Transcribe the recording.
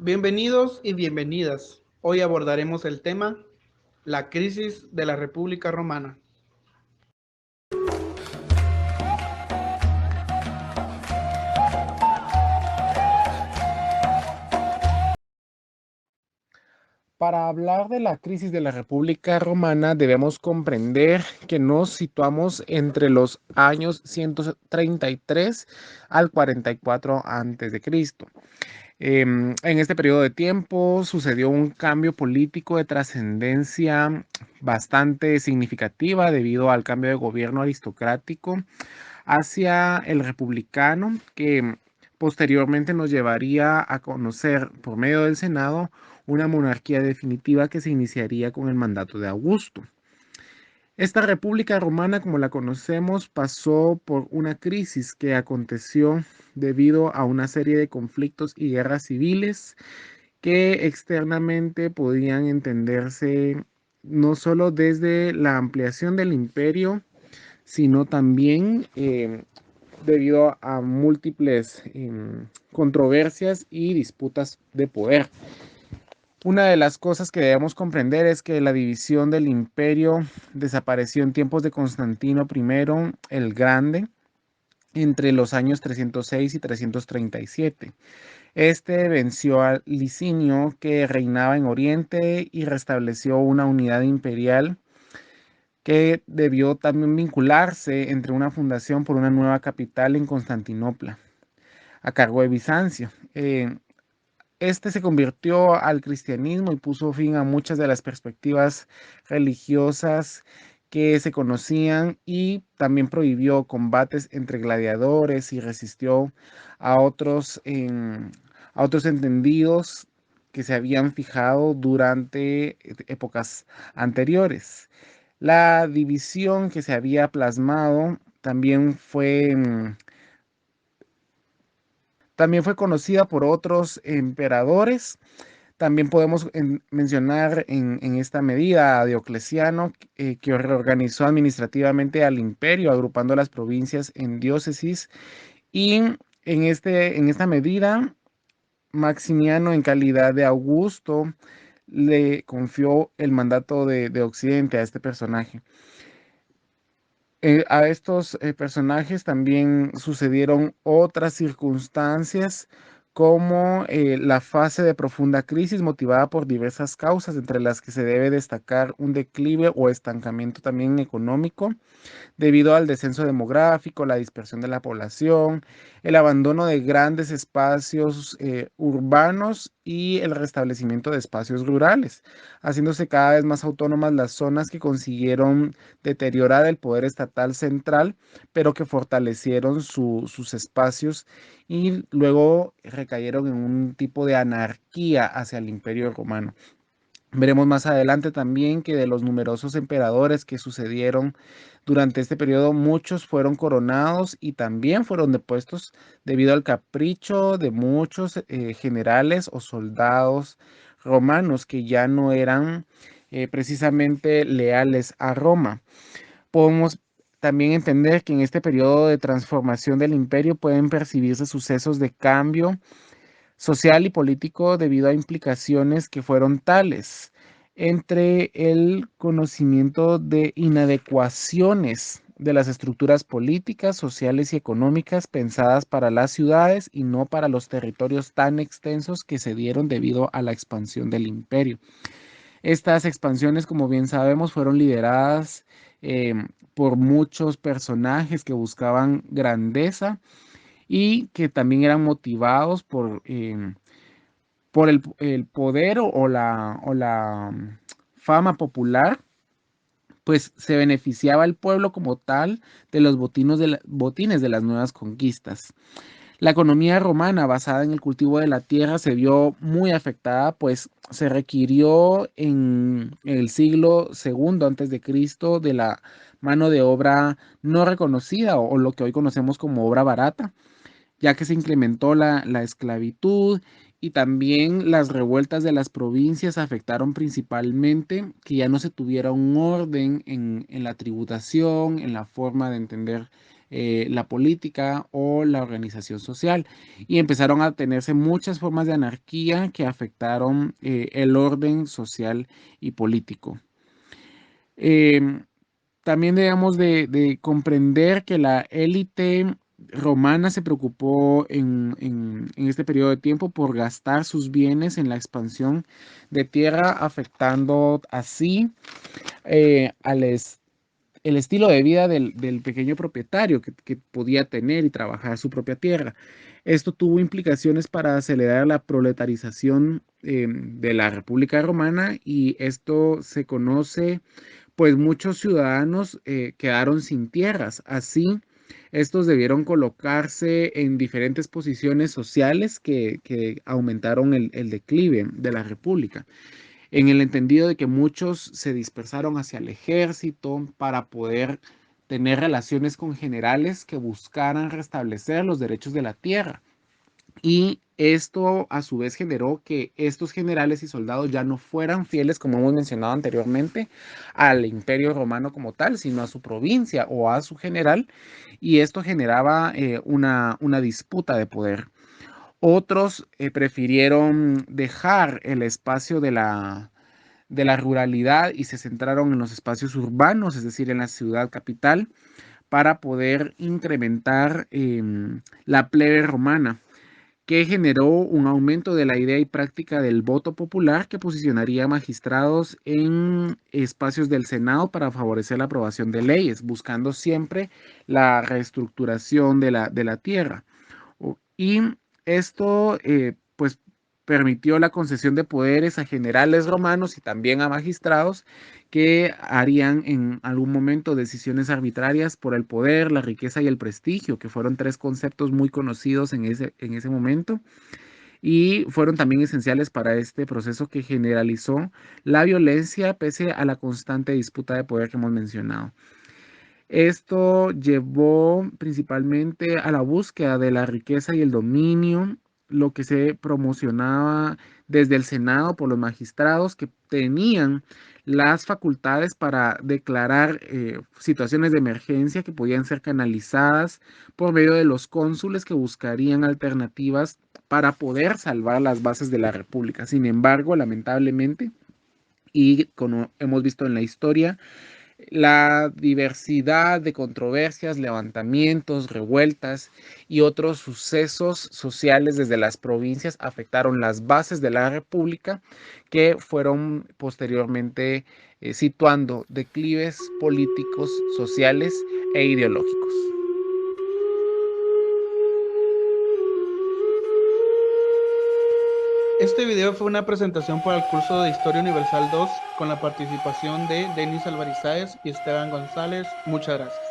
Bienvenidos y bienvenidas. Hoy abordaremos el tema la crisis de la República Romana. Para hablar de la crisis de la República Romana debemos comprender que nos situamos entre los años 133 al 44 a.C. En este periodo de tiempo sucedió un cambio político de trascendencia bastante significativa debido al cambio de gobierno aristocrático hacia el republicano que posteriormente nos llevaría a conocer por medio del Senado una monarquía definitiva que se iniciaría con el mandato de Augusto. Esta República Romana, como la conocemos, pasó por una crisis que aconteció debido a una serie de conflictos y guerras civiles que externamente podían entenderse no solo desde la ampliación del imperio, sino también debido a múltiples controversias y disputas de poder. Una de las cosas que debemos comprender es que la división del imperio desapareció en tiempos de Constantino I el Grande entre los años 306 y 337. Este venció a Licinio, que reinaba en Oriente, y restableció una unidad imperial que debió también vincularse entre una fundación por una nueva capital en Constantinopla, a cargo de Bizancio. Este se convirtió al cristianismo y puso fin a muchas de las perspectivas religiosas que se conocían, y también prohibió combates entre gladiadores y resistió a otros entendidos que se habían fijado durante épocas anteriores. La división que se había plasmado también fue conocida por otros emperadores. También podemos mencionar en esta medida a Diocleciano, que reorganizó administrativamente al imperio, agrupando las provincias en diócesis. Y en esta medida, Maximiano, en calidad de Augusto, le confió el mandato de Occidente a este personaje. A estos personajes también sucedieron otras circunstancias, como la fase de profunda crisis motivada por diversas causas, entre las que se debe destacar un declive o estancamiento también económico debido al descenso demográfico, la dispersión de la población, el abandono de grandes espacios urbanos y el restablecimiento de espacios rurales, haciéndose cada vez más autónomas las zonas que consiguieron deteriorar el poder estatal central, pero que fortalecieron sus espacios y luego recayeron en un tipo de anarquía hacia el Imperio Romano. Veremos más adelante también que de los numerosos emperadores que sucedieron durante este periodo, muchos fueron coronados y también fueron depuestos debido al capricho de muchos generales o soldados romanos que ya no eran precisamente leales a Roma. Podemos también entender que en este periodo de transformación del imperio pueden percibirse sucesos de cambio social y político debido a implicaciones que fueron tales entre el conocimiento de inadecuaciones de las estructuras políticas, sociales y económicas pensadas para las ciudades y no para los territorios tan extensos que se dieron debido a la expansión del imperio. Estas expansiones, como bien sabemos, fueron lideradas eh, por muchos personajes que buscaban grandeza y que también eran motivados por el poder o la fama popular. Pues se beneficiaba al pueblo como tal de los botines de las nuevas conquistas. La economía romana basada en el cultivo de la tierra se vio muy afectada, pues se requirió en el siglo segundo antes de Cristo de la mano de obra no reconocida, o lo que hoy conocemos como obra barata, ya que se incrementó la esclavitud, y también las revueltas de las provincias afectaron principalmente que ya no se tuviera un orden en la tributación, en la forma de entender la política o la organización social, y empezaron a tenerse muchas formas de anarquía que afectaron el orden social y político. Em, También debemos de comprender que la élite romana se preocupó en este periodo de tiempo por gastar sus bienes en la expansión de tierra, afectando así el estilo de vida del pequeño propietario que podía tener y trabajar su propia tierra. Esto tuvo implicaciones para acelerar la proletarización de la República Romana, y esto se conoce, pues muchos ciudadanos quedaron sin tierras. Así, estos debieron colocarse en diferentes posiciones sociales que aumentaron el declive de la República, en el entendido de que muchos se dispersaron hacia el ejército para poder tener relaciones con generales que buscaran restablecer los derechos de la tierra. Y esto a su vez generó que estos generales y soldados ya no fueran fieles, como hemos mencionado anteriormente, al imperio romano como tal, sino a su provincia o a su general, y esto generaba una disputa de poder. Otros prefirieron dejar el espacio de la ruralidad y se centraron en los espacios urbanos, es decir, en la ciudad capital, para poder incrementar la plebe romana, que generó un aumento de la idea y práctica del voto popular, que posicionaría a magistrados en espacios del Senado para favorecer la aprobación de leyes, buscando siempre la reestructuración de la tierra. Y esto, pues, permitió la concesión de poderes a generales romanos y también a magistrados que harían en algún momento decisiones arbitrarias por el poder, la riqueza y el prestigio, que fueron tres conceptos muy conocidos en ese momento, y fueron también esenciales para este proceso que generalizó la violencia pese a la constante disputa de poder que hemos mencionado. Esto llevó principalmente a la búsqueda de la riqueza y el dominio, lo que se promocionaba desde el Senado por los magistrados, que tenían las facultades para declarar situaciones de emergencia que podían ser canalizadas por medio de los cónsules, que buscarían alternativas para poder salvar las bases de la República. Sin embargo, lamentablemente, y como hemos visto en la historia, la diversidad de controversias, levantamientos, revueltas y otros sucesos sociales desde las provincias afectaron las bases de la República, que fueron posteriormente situando declives políticos, sociales e ideológicos. Este video fue una presentación para el curso de Historia Universal 2 con la participación de Denis Alvarizáez y Esteban González. Muchas gracias.